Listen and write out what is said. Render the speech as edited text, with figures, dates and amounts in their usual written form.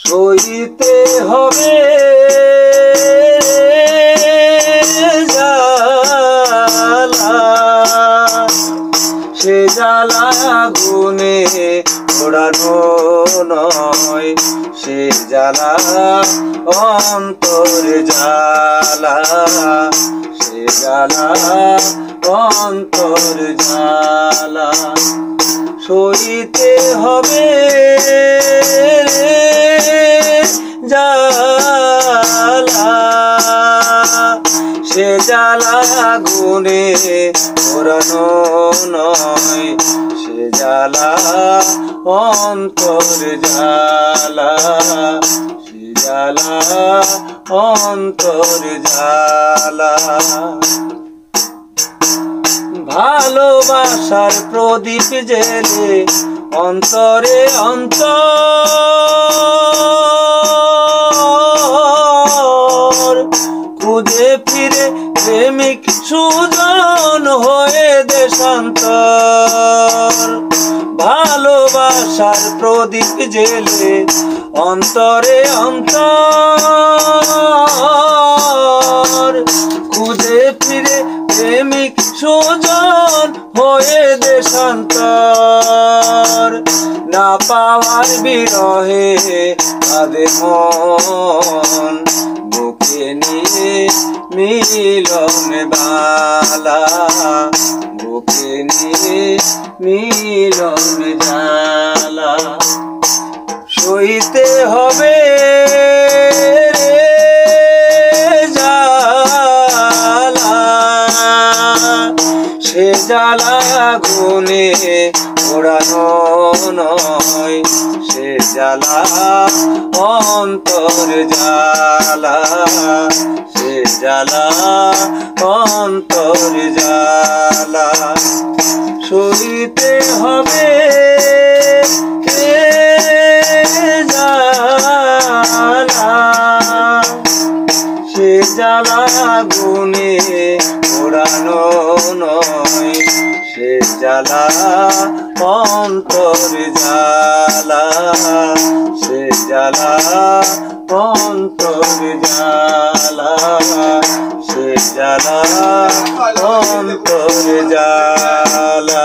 সইতে হবে জ্বালা, সে জ্বালা আগুনে পোড়ানো নয়, সে জ্বালা অন্তরে জ্বালা, সে জ্বালা অন্তরে জ্বালা। সইতে হবে জ্বালা, সে জ্বালা আগুনে পোড়ানো নয়, সে জ্বালা অন্তরে জ্বালা, সে জ্বালা অন্তরে জ্বালা। ভালোবাসার প্রদীপ জেলে অন্তরে অন্তর, খুঁজে ফিরে প্রেমিক সুজন হয়ে দেশান্তর। ভালোবাসার প্রদীপ জেলে অন্তরে অন্তর, খুঁজে ফিরে প্রেমিক সুজন হয়ে দেশান্তর। না পাওয়ার বিরহে কাঁদে মন, বুকে নিয়ে মিলন বালা, বুকে নিয়ে মিলন জ্বালা। সইতে হবে জ্বালা, সে জ্বালা আগুনে পোড়ানো নয়, সে জ্বালা অন্তর জ্বালা, সে জ্বালা অন্তর জ্বালা। সইতে হবে জ্বালা, সে জ্বালা আগুনে পোড়ানো নয়, সে জ্বালা অন্তর জ্বালা, সে জ্বালা অন্তর জ্বালা, সে জ্বালা অন্তর জ্বালা।